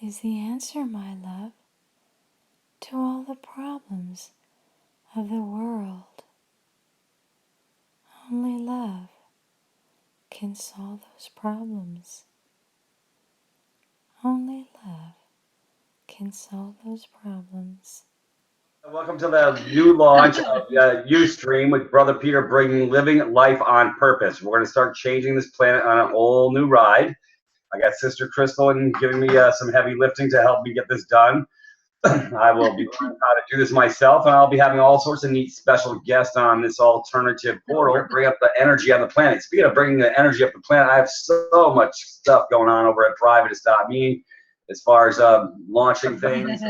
is the answer, my love, to all the problems of the world. Only love can solve those problems. Only love can solve those problems. Welcome to the new launch of Ustream with Brother Peter, bringing living life on purpose. We're going to start changing this planet on a whole new ride. I got Sister Crystalle and giving me some heavy lifting to help me get this done. I will be learning how to do this myself, and I'll be having all sorts of neat special guests on this alternative portal, bring up the energy on the planet. Speaking of bringing the energy up the planet, I have so much stuff going on over at Privatist.me as far as launching things.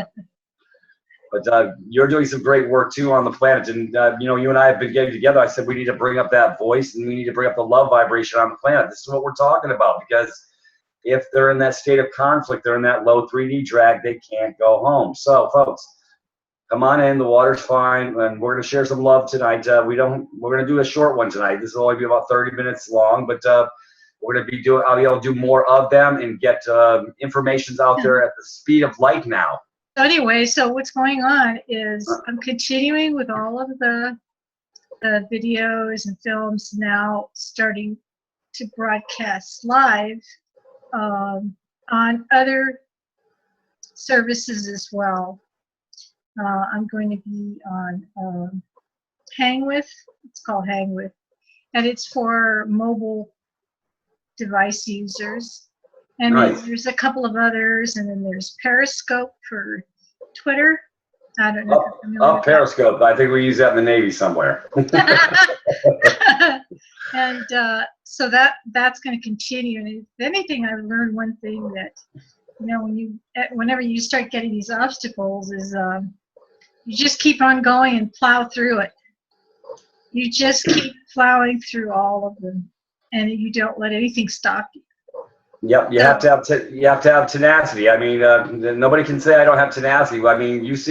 But you're doing some great work too on the planet, and you know, you and I have been getting together. I said we need to bring up that voice, and we need to bring up the love vibration on the planet. This is what we're talking about, because if they're in that state of conflict, they're in that low 3D drag, they can't go home. So, folks, come on in. The water's fine, and we're going to share some love tonight. We're going to do a short one tonight. This will only be about 30 minutes long, but we're going to be doing. I'll be able to do more of them and get informations out there at the speed of light now. Anyway, so what's going on is I'm continuing with all of the videos and films, now starting to broadcast live on other services as well. I'm going to be on Hang With. It's called Hang With, and it's for mobile device users. And Nice. then there's a couple of others, and then there's Periscope for Twitter. I don't know. Periscope. I think we use that in the Navy somewhere. And so that's going to continue. And if anything, I've learned one thing that, you know, whenever you start getting these obstacles, is you just keep on going and plow through it. You just keep plowing through all of them, and you don't let anything stop you. Yep, you have to have tenacity. I mean, nobody can say I don't have tenacity. I mean, you've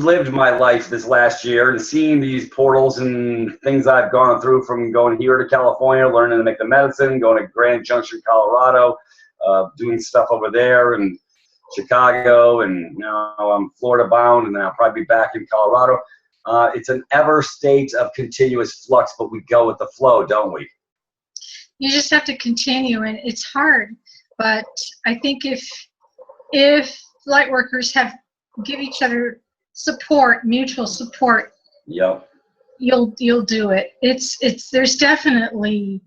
lived my life this last year and seen these portals and things I've gone through, from going here to California, learning to make the medicine, going to Grand Junction, Colorado, doing stuff over there, and Chicago, and now I'm Florida bound, and then I'll probably be back in Colorado. It's an ever state of continuous flux, but we go with the flow, don't we? You just have to continue, and it's hard. But I think if light workers give each other support, mutual support, yep, you'll do it. There's definitely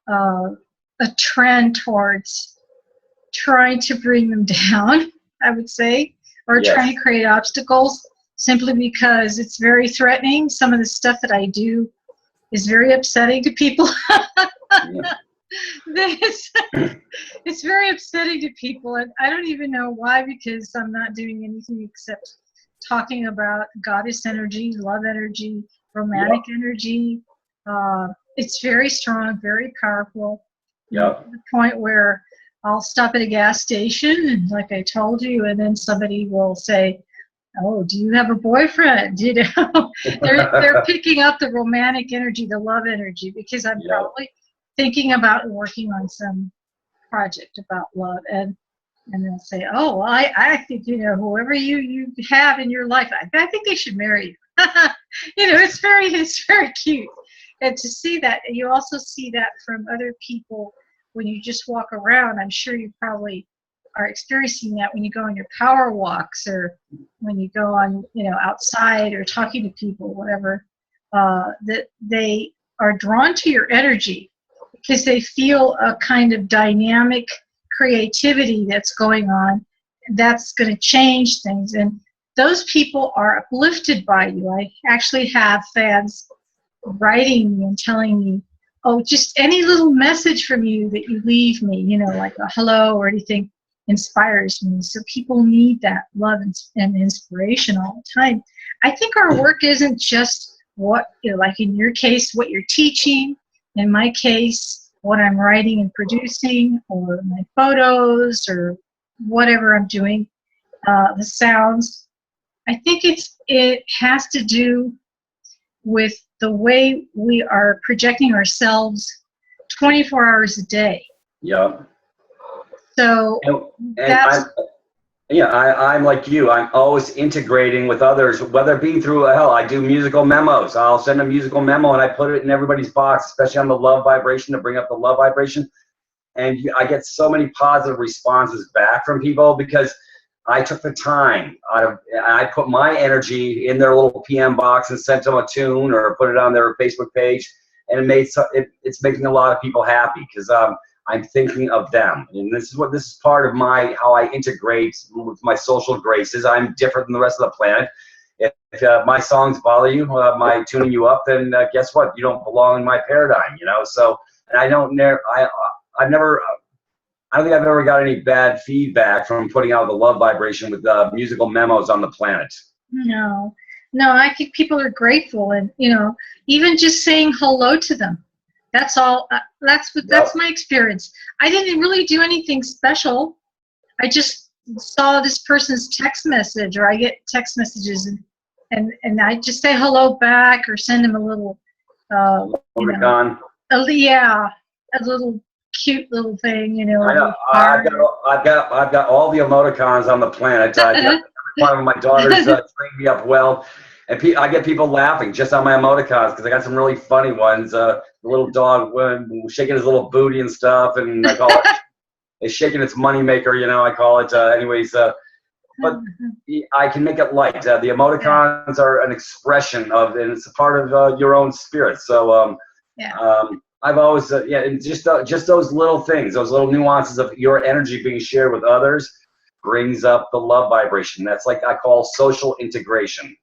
a trend towards trying to bring them down, I would say, or yes, trying to create obstacles, simply because it's very threatening. Some of the stuff that I do is very upsetting to people. yeah. It's very upsetting to people, and I don't even know why, because I'm not doing anything except talking about goddess energy, love energy, romantic energy. It's very strong, very powerful. Yep. To the point where I'll stop at a gas station, and like I told you, and then somebody will say, "Oh, do you have a boyfriend?" You know, they're picking up the romantic energy, the love energy, because I'm probably thinking about working on some project about love, and they'll say, "Oh, well, I think, you know, whoever you have in your life, I think they should marry you." You know, it's very cute, and to see that. You also see that from other people when you just walk around. I'm sure you probably are experiencing that when you go on your power walks, or when you go on, you know, outside, or talking to people, whatever. That they are drawn to your energy, because they feel a kind of dynamic creativity that's going on, that's going to change things. And those people are uplifted by you. I actually have fans writing me and telling me, "Oh, just any little message from you that you leave me, you know, like a hello or anything, inspires me." So people need that love and inspiration all the time. I think our work isn't just what, you know, like in your case, what you're teaching. In my case, what I'm writing and producing, or my photos, or whatever I'm doing, the sounds. I think it has to do with the way we are projecting ourselves 24 hours a day. Yeah. So that's I'm like you. I'm always integrating with others, whether it be through I do musical memos. I'll send a musical memo and I put it in everybody's box, especially on the love vibration, to bring up the love vibration. And I get so many positive responses back from people because I took the time I put my energy in their little PM box and sent them a tune or put it on their Facebook page, and it's making a lot of people happy because I'm thinking of them, and this is part of how I integrate with my social graces. I'm different than the rest of the planet. If my songs bother you, my tuning you up, then guess what? You don't belong in my paradigm, So, and I don't think I've ever got any bad feedback from putting out the love vibration with musical memos on the planet. No, I think people are grateful, and even just saying hello to them. That's all. That's my experience. I didn't really do anything special. I just saw this person's text message, or I get text messages, and I just say hello back, or send them a little, a little cute little thing, I've got all the emoticons on the planet. One of my daughters trained me up well. And I get people laughing just on my emoticons because I got some really funny ones. The little dog shaking his little booty and stuff, and I call it it's shaking its moneymaker, I call it. But I can make it light. The emoticons are an expression of, and it's a part of your own spirit. So I've always and just those little things, those little nuances of your energy being shared with others brings up the love vibration. That's like I call social integration.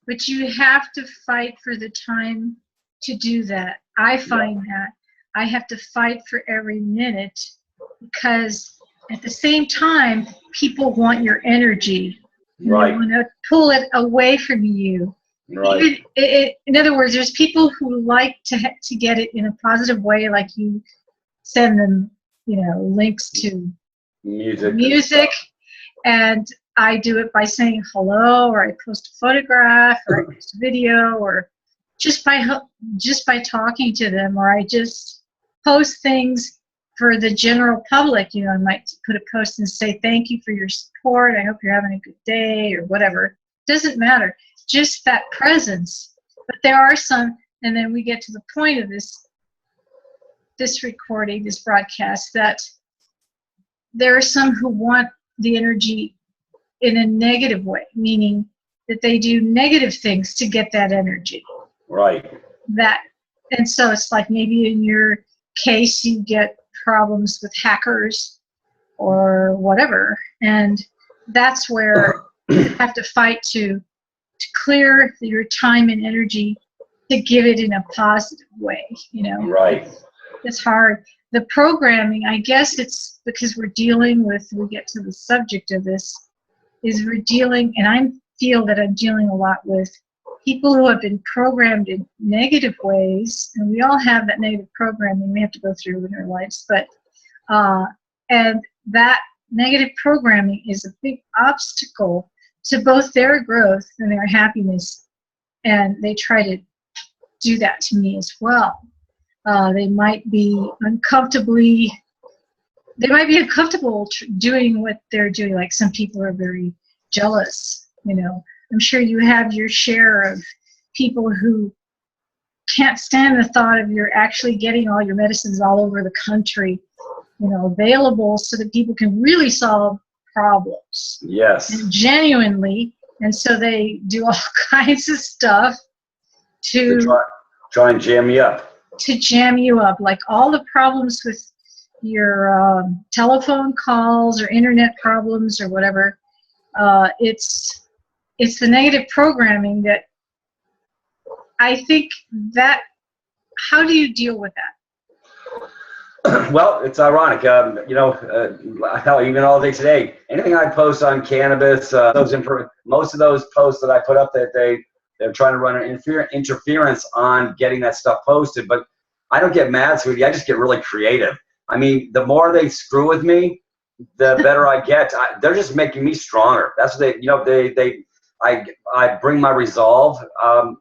But you have to fight for the time to do that. I find that I have to fight for every minute, because at the same time, people want your energy. Right. They want to pull it away from you. Right. In other words, there's people who like to get it in a positive way, like you send them, links to music, and I do it by saying hello, or I post a photograph, or I post a video, or just by talking to them, or I just post things for the general public. I might put a post and say, thank you for your support. I hope you're having a good day, or whatever. Doesn't matter. Just that presence. But there are some, and then we get to the point of this recording, this broadcast, that there are some who want the energy in a negative way, meaning that they do negative things to get that energy. Right. And so it's like maybe in your case you get problems with hackers or whatever, and that's where you have to fight to clear your time and energy to give it in a positive way, Right. It's hard. The programming, I guess it's because we get to the subject of this, is we're dealing, and I feel that I'm dealing a lot with people who have been programmed in negative ways, and we all have that negative programming we have to go through in our lives, but and that negative programming is a big obstacle to both their growth and their happiness, and they try to do that to me as well. They might be uncomfortable doing what they're doing. Like some people are very jealous, I'm sure you have your share of people who can't stand the thought of you're actually getting all your medicines all over the country, available so that people can really solve problems. Yes. And genuinely, and so they do all kinds of stuff to try and jam you up. To jam you up, like all the problems with your telephone calls or internet problems or whatever. It's the negative programming that I think that. How do you deal with that? Well, it's ironic. Hell, even all day today, anything I post on cannabis, most of those posts that I put up, that they're trying to run an interference on getting that stuff posted. But I don't get mad, sweetie. I just get really creative. I mean, the more they screw with me, the better I get. They're just making me stronger. That's what I bring my resolve. I'm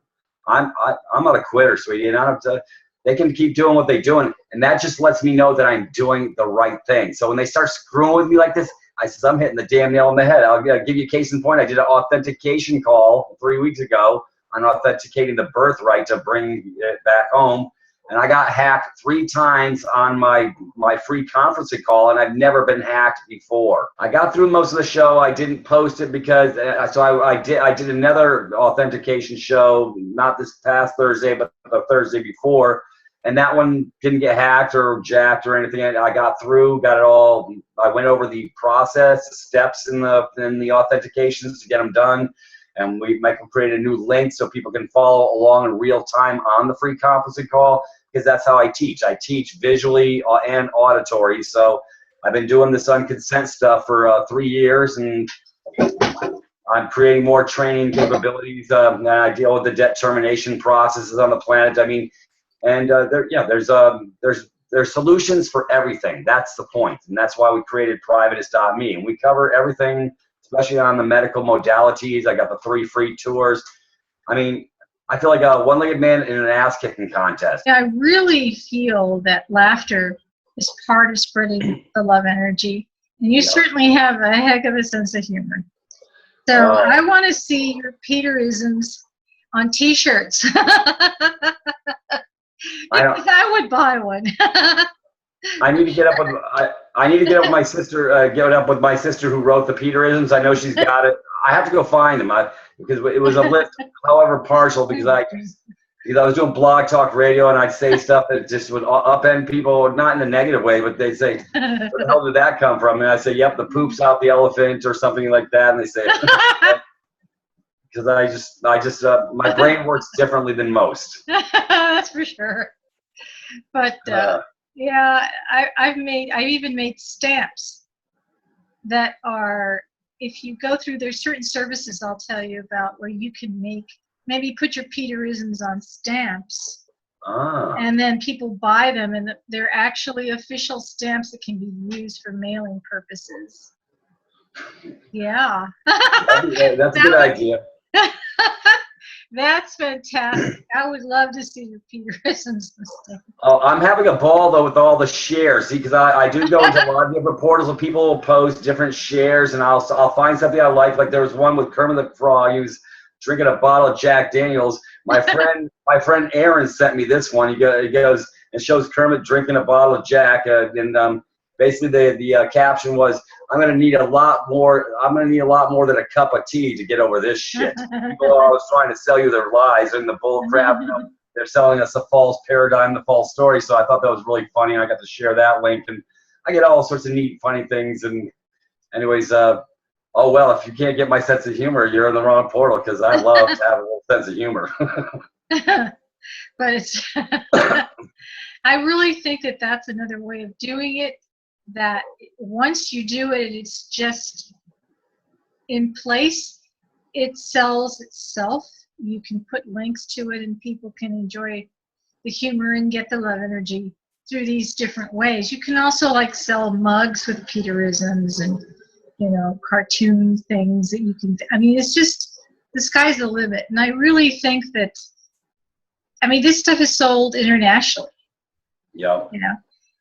not a quitter, sweetie, and they can keep doing what they're doing, and that just lets me know that I'm doing the right thing. So when they start screwing with me like this, I says, I'm hitting the damn nail on the head. I'll give you a case in point. I did an authentication call 3 weeks ago on authenticating the birthright to bring it back home. And I got hacked 3 times on my free conferencing call, and I've never been hacked before. I got through most of the show. I didn't post it because I did another authentication show, not this past Thursday, but the Thursday before. And that one didn't get hacked or jacked or anything. I got through, got it all. I went over the process, the steps in the authentications to get them done. And Michael created a new link so people can follow along in real time on the free conferencing call, because that's how I teach. I teach visually and auditory. So I've been doing this unconsent stuff for 3 years, and I'm creating more training capabilities. And I deal with the determination processes on the planet. I mean, and there's solutions for everything. That's the point, and that's why we created Privatist.me, and we cover everything, especially on the medical modalities. I got the 3 free tours. I mean, I feel like a one-legged man in an ass-kicking contest. Yeah, I really feel that laughter is part of spreading the love energy, and you certainly have a heck of a sense of humor. So I want to see your Peterisms on T-shirts. I would buy one. I need to get up with I need to get up with my sister. Get up with my sister who wrote the Peterisms. I know she's got it. I have to go find them because it was a list, however partial, because I was doing blog talk radio and I'd say stuff that just would upend people, not in a negative way, but they'd say, "Where the hell did that come from?" And I say, "Yep, the poop's out the elephant," or something like that. And they say, because I just my brain works differently than most. That's for sure. But yeah, I've even made stamps that are, if you go through, there's certain services I'll tell you about where you can maybe put your Peterisms on stamps. And then people buy them, and they're actually official stamps that can be used for mailing purposes. Yeah. That's a good idea. That's fantastic. I would love to see your Peterisms. Oh, I'm having a ball though with all the shares. See, because I do go into a lot of different portals, and people will post different shares, and I'll find something I like. Like there was one with Kermit the Frog. He was drinking a bottle of Jack Daniels. My friend Aaron sent me this one. He goes and shows Kermit drinking a bottle of Jack, and basically the caption was, I'm gonna need a lot more than a cup of tea to get over this shit. People are always trying to sell you their lies and the bull crap. You know, they're selling us a false paradigm, the false story. So I thought that was really funny. I got to share that link, and I get all sorts of neat, funny things. And anyways, oh well, if you can't get my sense of humor, you're in the wrong portal, because I love to have a little sense of humor. But it's I really think that that's another way of doing it, that once you do it, it's just in place. It sells itself. You can put links to it, and people can enjoy the humor and get the love energy through these different ways. You can also like sell mugs with Peterisms and, you know, cartoon things that you can, I mean, it's just, the sky's the limit. And I really think that, I mean, this stuff is sold internationally. Yeah. You know,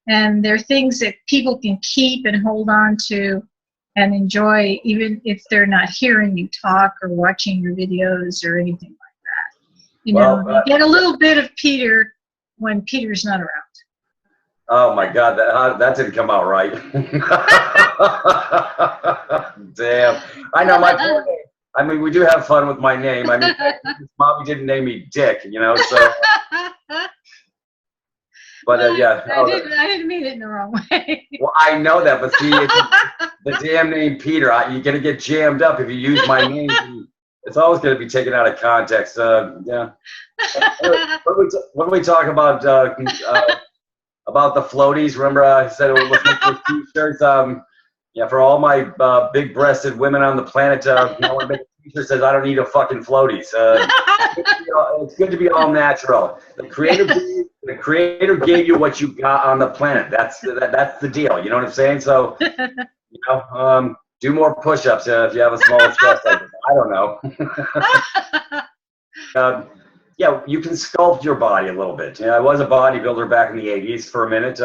and they're things that people can keep and hold on to and enjoy, even if they're not hearing you talk or watching your videos or anything like that. You know, you get a little bit of Peter when Peter's not around. Oh my God, that didn't come out right. Damn. I know my poor name. I mean, we do have fun with my name. I mean, Mommy didn't name me Dick, you know, so. But yeah. I didn't mean it in the wrong way. Well, I know that, but see, the damn name Peter, you're going to get jammed up if you use my name. It's always going to be taken out of context. Yeah. What do we talk about? About the floaties? Remember I said it was with t-shirts? Yeah, for all my big-breasted women on the planet, I want to make a t-shirt that says, I don't need a fucking floaties. It's good to be all natural. The creator gave you what you got on the planet. That's the deal. You know what I'm saying? So, you know, do more push-ups if you have a small chest. I don't know. yeah, you can sculpt your body a little bit. I was a bodybuilder back in the 80s for a minute.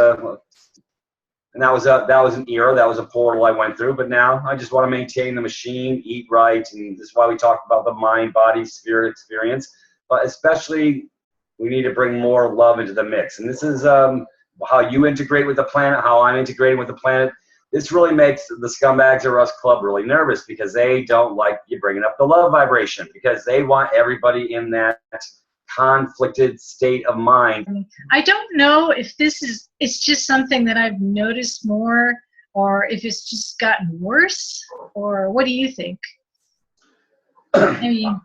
And that was an era, that was a portal I went through. But now I just want to maintain the machine, eat right, and this is why we talked about the mind, body, spirit experience. But especially, we need to bring more love into the mix. And this is how you integrate with the planet, how I'm integrating with the planet. This really makes the Scumbags or Us Club really nervous, because they don't like you bringing up the love vibration, because they want everybody in that conflicted state of mind. I don't know if it's just something that I've noticed more, or if it's just gotten worse, or what do you think? I mean,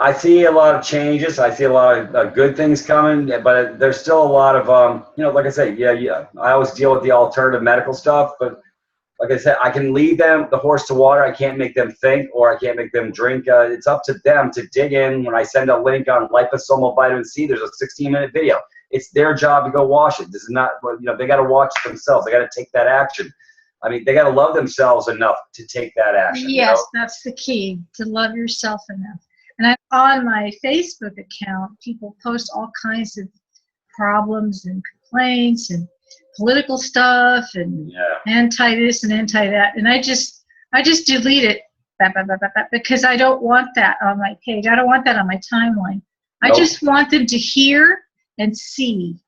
I see a lot of changes. I see a lot of good things coming, but there's still a lot of, like I say, yeah. I always deal with the alternative medical stuff, but like I said, I can lead them, the horse to water. I can't make them think, or I can't make them drink. It's up to them to dig in. When I send a link on liposomal vitamin C, there's a 16-minute video. It's their job to go watch it. This is not, they got to watch it themselves. They got to take that action. I mean, they got to love themselves enough to take that action. Yes, that's the key, to love yourself enough. And on my Facebook account, people post all kinds of problems and complaints and political stuff and anti this and anti that, and I just delete it because I don't want that on my page. I don't want that on my timeline. I just want them to hear and see,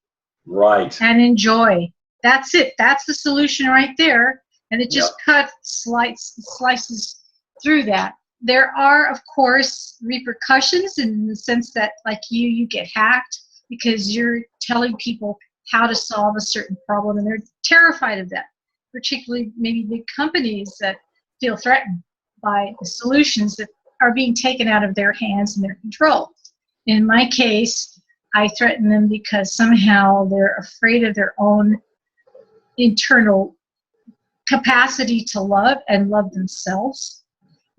right, and enjoy. That's it. That's the solution right there, and it just slices through that. There are, of course, repercussions in the sense that, like you get hacked because you're telling people how to solve a certain problem, and they're terrified of that, particularly maybe big companies that feel threatened by the solutions that are being taken out of their hands and their control. In my case, I threaten them because somehow they're afraid of their own internal capacity to love and love themselves.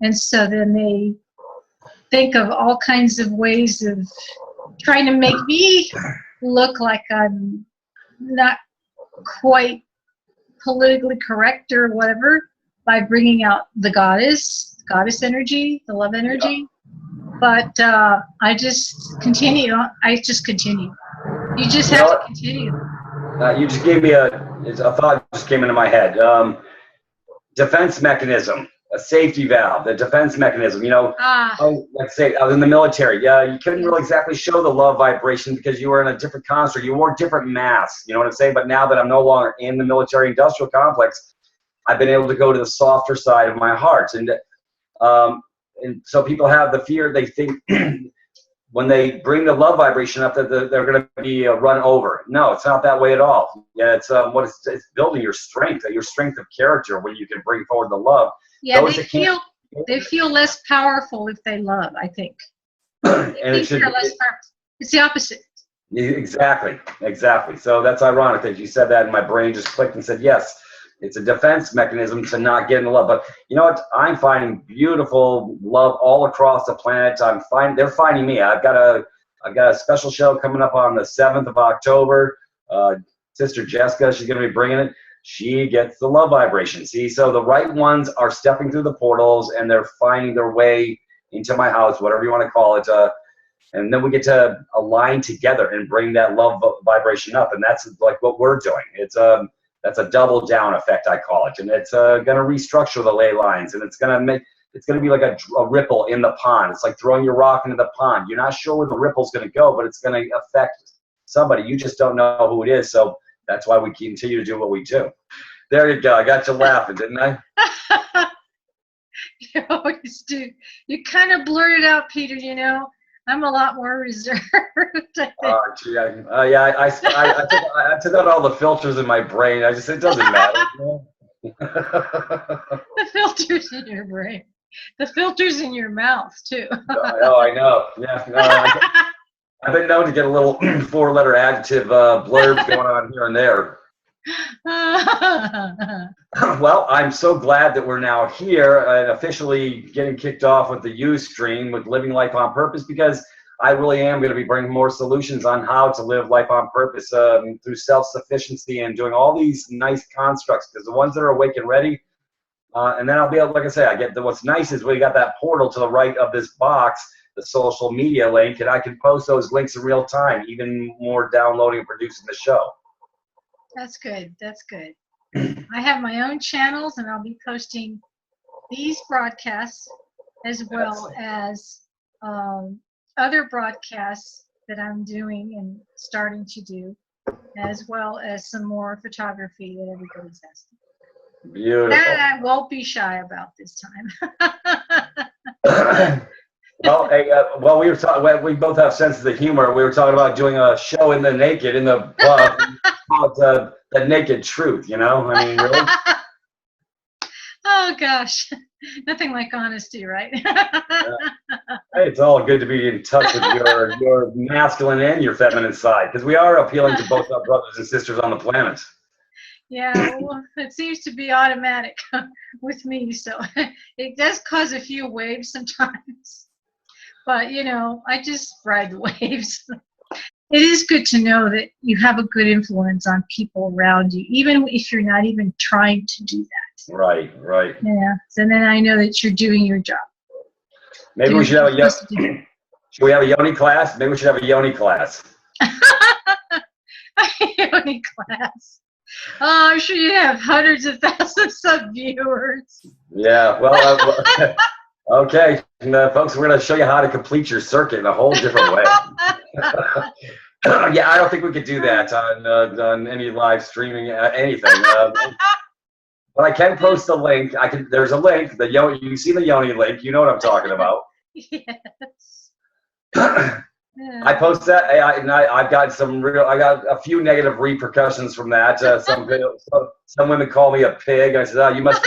And so then they think of all kinds of ways of trying to make me look like I'm not quite politically correct or whatever, by bringing out the goddess energy, the love energy. But I just continue. You just have to continue. You just gave me a thought just came into my head. Defense mechanism, a safety valve, the defense mechanism. Let's say I was in the military. You couldn't really exactly show the love vibration because you were in a different construct. You wore different masks. You know what I'm saying? But now that I'm no longer in the military-industrial complex, I've been able to go to the softer side of my heart. And so people have the fear. They think when they bring the love vibration up that they're going to be run over. No, it's not that way at all. Yeah, it's it's building your strength of character when you can bring forward the love. Yeah, they feel less powerful if they love, I think. And they're less powerful. It's the opposite. Exactly. So that's ironic that you said that, and my brain just clicked and said, yes, it's a defense mechanism to not get in the love. But you know what? I'm finding beautiful love all across the planet. They're finding me. I've got a special show coming up on the 7th of October. Sister Jessica, she's going to be bringing it. She gets the love vibration. See, so the right ones are stepping through the portals, and they're finding their way into my house, whatever you want to call it. And then we get to align together and bring that love vibration up. And that's like what we're doing. That's a double down effect, I call it. And it's going to restructure the ley lines, and it's going to be like a ripple in the pond. It's like throwing your rock into the pond. You're not sure where the ripple's going to go, but it's going to affect somebody. You just don't know who it is. So that's why we continue to do what we do. There you go. I got you laughing, didn't I? You always do. You kind of blurted out, Peter, I'm a lot more reserved. I took out all the filters in my brain. It doesn't matter. The filters in your brain. The filters in your mouth, too. Oh, I know. Yeah. I've been known to get a little 4-letter adjective blurbs going on here and there. Well, I'm so glad that we're now here and officially getting kicked off with the Ustream with Living Life on Purpose, because I really am going to be bringing more solutions on how to live life on purpose through self-sufficiency and doing all these nice constructs, because the ones that are awake and ready, and then I'll be able, like I say, what's nice is we got that portal to the right of this box the social media link, and I can post those links in real time, even more downloading and producing the show. That's good. That's good. I have my own channels, and I'll be posting these broadcasts as well as other broadcasts that I'm doing and starting to do, as well as some more photography that everybody's asking. Beautiful. That I won't be shy about this time. Well, hey, well, we were talking. We both have senses of humor. We were talking about doing a show in the naked, in the called the naked truth. You know, I mean, really. Oh gosh, nothing like honesty, right? Hey, it's all good to be in touch with your masculine and your feminine side, because we are appealing to both our brothers and sisters on the planet. Yeah, well, it seems to be automatic with me, so it does cause a few waves sometimes. But, you know, I just ride the waves. It is good to know that you have a good influence on people around you, even if you're not even trying to do that. Right, right. Yeah, so then I know that you're doing your job. Maybe we should have should we have a yoni class? Maybe we should have a yoni class. Yoni class. Oh, I'm sure you have hundreds of thousands of viewers. Yeah, well, okay, folks, we're going to show you how to complete your circuit in a whole different way. Yeah, I don't think we could do that on any live streaming, anything. But I can post the link. There's a link. You see the yoni link. You know what I'm talking about. Yes. Yeah. I post that. I've got I got a few negative repercussions from that. Some women call me a pig. I said, "Oh, you must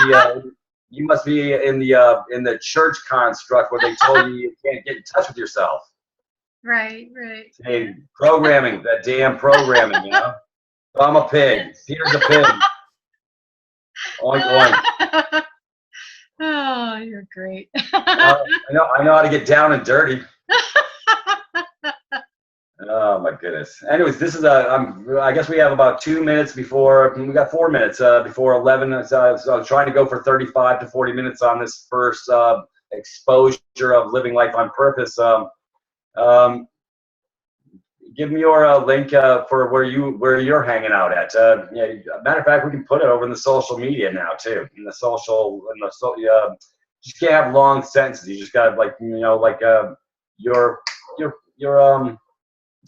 be in the church construct where they told you can't get in touch with yourself." Right, right. Hey, programming, that damn programming, you know. So I'm a pig. Peter's a pig. Oink oink. Oh, you're great. I know how to get down and dirty. Oh my goodness. Anyways, this is I guess we have about 2 minutes before, we got 4 minutes before 11. So I was trying to go for 35 to 40 minutes on this first exposure of living life on purpose. Give me your link for where you're hanging out at. Yeah, matter of fact, we can put it over in the social media now too. You just can't have long sentences. You just got your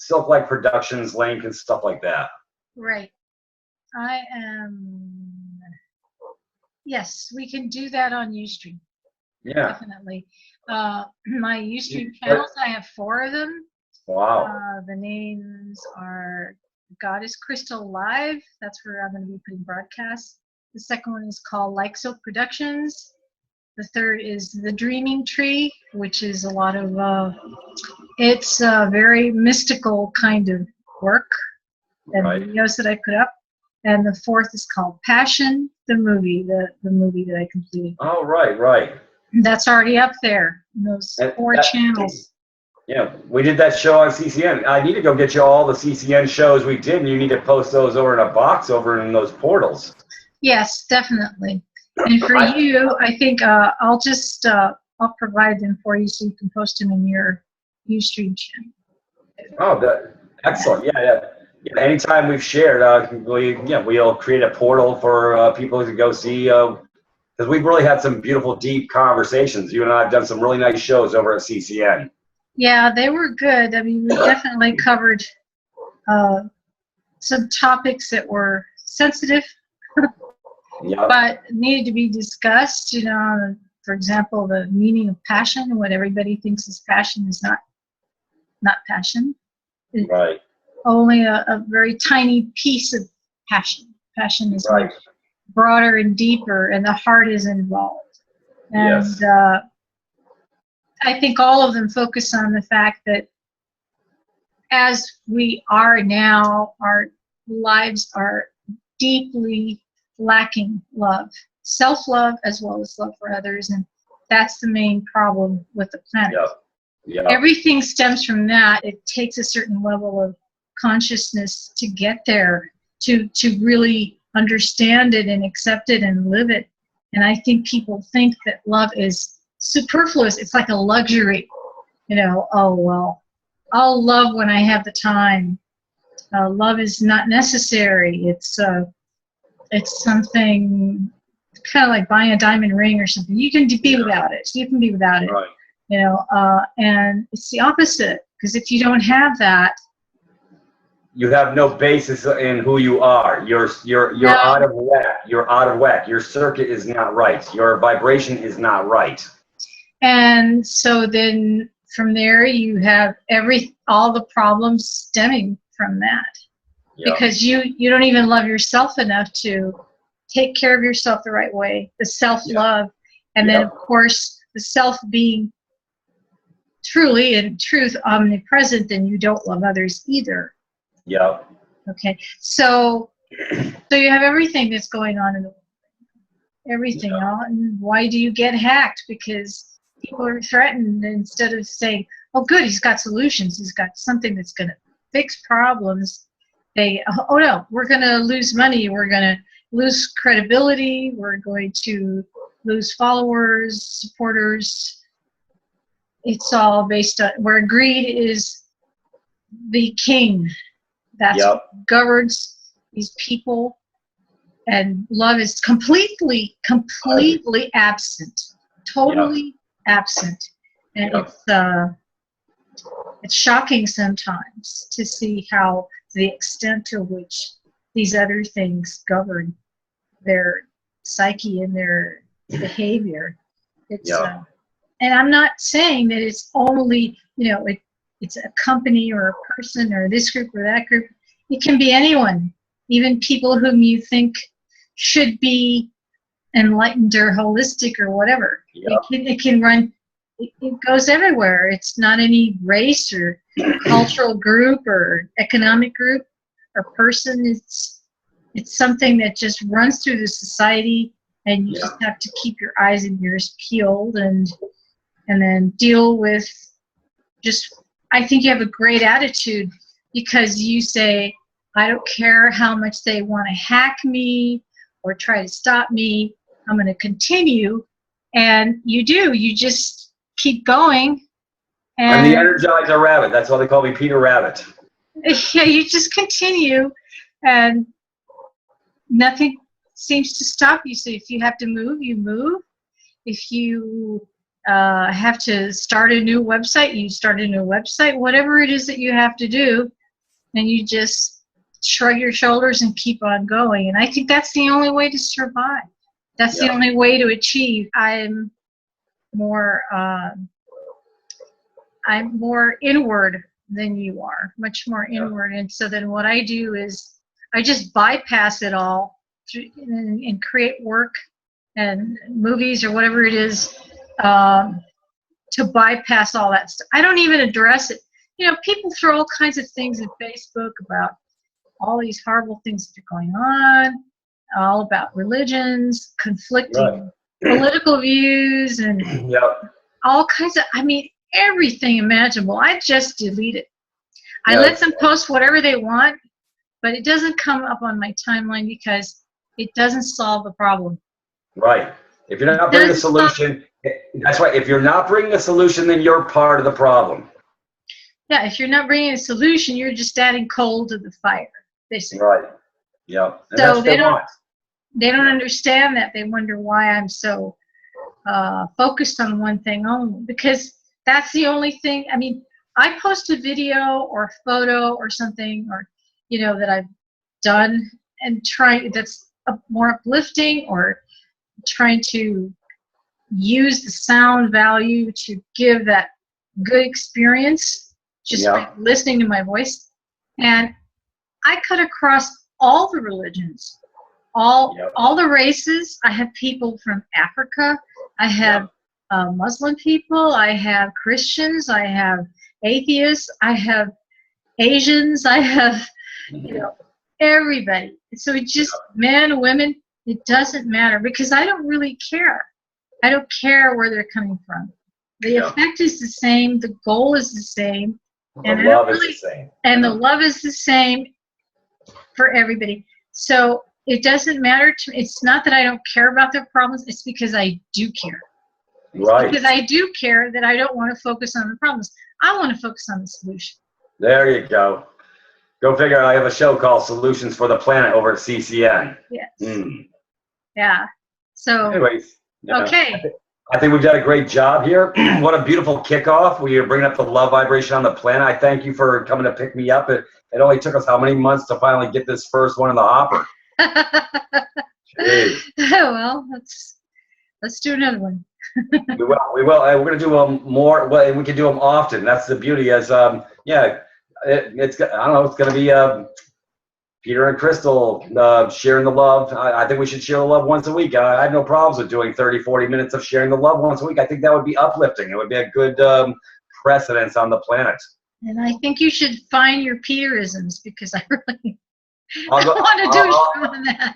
Silk Like Productions link and stuff like that. Right. Yes, we can do that on Ustream. Yeah. Definitely. My Ustream channels, I have 4 of them. Wow. The names are Goddess Crystalle Live. That's where I'm going to be putting broadcasts. The second one is called Like Silk Productions. The third is The Dreaming Tree, which is a lot of, it's a very mystical kind of work and videos that I put up. And the fourth is called Passion, the movie, the movie that I completed. Oh, right. That's already up there, those 4 channels. Yeah, we did that show on CCN. I need to go get you all the CCN shows we did, and you need to post those over in a box over in those portals. Yes, definitely. And for you, I think I'll just I'll provide them for you so you can post them in your Ustream channel. Oh, excellent. Yeah. Anytime we've shared, we'll create a portal for people to go see. Because we've really had some beautiful, deep conversations. You and I have done some really nice shows over at CCN. Yeah, they were good. I mean, we definitely covered some topics that were sensitive, but needed to be discussed. You know, for example, the meaning of passion. What everybody thinks is passion is not passion. It's only a very tiny piece of passion. Passion is much broader and deeper, and the heart is involved. And I think all of them focus on the fact that as we are now, our lives are deeply lacking love, self-love as well as love for others, and that's the main problem with the planet. Everything stems from that. It takes a certain level of consciousness to get there, to really understand it and accept it and live it. And I think people think that love is superfluous. It's like a luxury. you know, oh, well, I'll love when I have the time. Love is not necessary. It's something kind of like buying a diamond ring or something. You can be without it. You can be without it. Right. You know, and it's the opposite, because if you don't have that, you have no basis in who you are. You're No. out of whack. You're out of whack. Your circuit is not right. Your vibration is not right. and so then from there you have all the problems stemming from that. Yeah. Because you don't even love yourself enough to take care of yourself the right way, the self-love. And then, of course, the self being truly, in truth, omnipresent, then you don't love others either. Yeah. Okay, so you have everything that's going on in the world. Everything. And why do you get hacked? Because people are threatened, instead of saying, oh, good, he's got solutions. He's got something that's going to fix problems. They, oh no, we're going to lose money, we're going to lose credibility, we're going to lose followers, supporters. It's all based on where greed is the king. That's what governs these people, and love is completely absent, totally absent, and it's shocking sometimes to see how the extent to which these other things govern their psyche and their behavior. It's and I'm not saying that it's only, you know, it's a company or a person or this group or that group. It can be anyone, even people whom you think should be enlightened or holistic or whatever. It can run. It goes everywhere. It's not any race or cultural group or economic group or person. It's something that just runs through the society, and you just have to keep your eyes and ears peeled, and then deal with just. I think you have a great attitude, because you say, I don't care how much they want to hack me or try to stop me. I'm going to continue, and you do. You just keep going. And I'm the Energizer Rabbit. That's why they call me Peter Rabbit. Yeah, you just continue, and nothing seems to stop you. So if you have to move, you move. If you have to start a new website, you start a new website. Whatever it is that you have to do, and you just shrug your shoulders and keep on going. And I think that's the only way to survive. That's the only way to achieve. I'm more inward than you are, much more inward. And so then what I do is I just bypass it all and create work and movies or whatever it is to bypass all that stuff. I don't even address it. You know, people throw all kinds of things in Facebook about all these horrible things that are going on, all about religions, conflicting political views, and all kinds of, I mean, everything imaginable. I just delete it. I let them post whatever they want, but it doesn't come up on my timeline because it doesn't solve the problem. Right. If you're not bringing a solution, that's right. If you're not bringing a solution, then you're part of the problem. Yeah, if you're not bringing a solution, you're just adding coal to the fire, basically. Right. Yeah. And so they don't understand that. They wonder why I'm so focused on one thing only, because that's the only thing. I mean, I post a video or photo or something, or, you know, that I've done and that's more uplifting, or trying to use the sound value to give that good experience just by listening to my voice. And I cut across all the religions, all the races. I have people from Africa. I have Muslim people. I have Christians. I have atheists. I have Asians. I have, you know, everybody. So it just, men, women, it doesn't matter, because I don't really care. I don't care where they're coming from. The effect is the same. The goal is the same. And the love is the same. And the love is the same for everybody. So it doesn't matter to me. It's not that I don't care about their problems. It's because I do care. Right. Because I do care that I don't want to focus on the problems. I want to focus on the solution. There you go. Go figure. I have a show called Solutions for the Planet over at CCN. Yes. Mm. Yeah. So, Anyways. Yeah. okay. I think we've done a great job here. What a beautiful kickoff. We are bringing up the love vibration on the planet. I thank you for coming to pick me up. It only took us how many months to finally get this first one in the hopper? Jeez. Well, let's do another one. We will. We're going to do them more. Well, we can do them often. That's the beauty. As yeah, it's. I don't know. It's going to be Peter and Crystalle sharing the love. I think we should share the love once a week. I have no problems with doing 30, 40 minutes of sharing the love once a week. I think that would be uplifting. It would be a good precedence on the planet. And I think you should find your Peterisms, because I really want to do a show on that.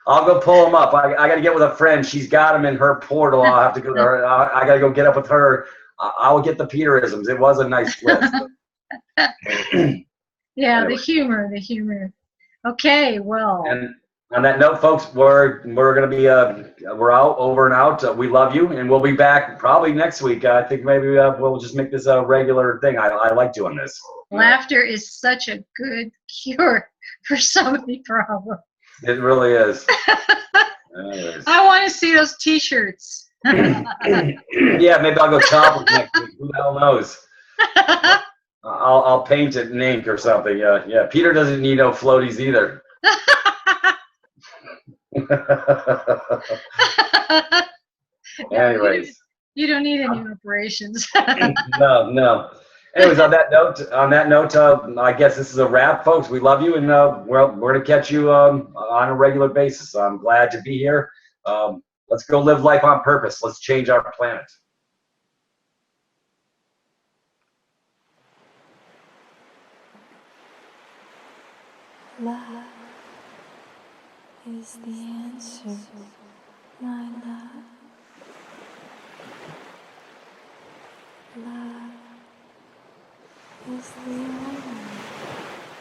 I'll go pull them up. I got to get with a friend. She's got them in her portal. I'll have to go. I got to go get up with her. I'll get the Peterisms. It was a nice list. Yeah, Anyway. the humor. Okay, well. And on that note, folks, we're going to be we're out, over and out. We love you, and we'll be back probably next week. I think maybe we'll just make this a regular thing. I like doing this. Laughter is such a good cure for so many problems. It really is. Anyways. I want to see those T-shirts. Yeah, maybe I'll go topless next week. Who the hell knows? I'll paint it in ink or something. Yeah. Peter doesn't need no floaties either. Anyways. You don't need any operations. No. Anyways, on that note, I guess this is a wrap, folks. We love you, and we're going to catch you on a regular basis. I'm glad to be here. Let's go live life on purpose. Let's change our planet. Love is the answer, my love. Love is the only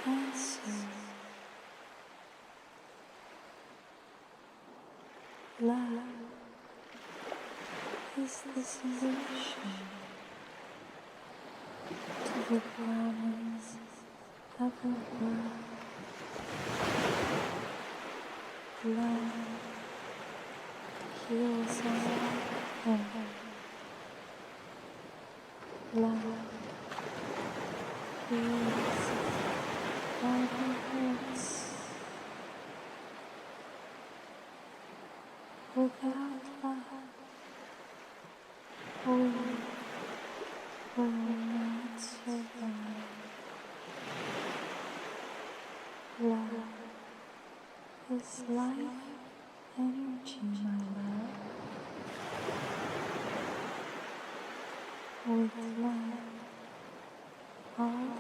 answer. Love is the solution to the problems of the world. Love heals all pain. Love heals all the hurts. Without love, we will not survive. Love is life energy, my love. With love, all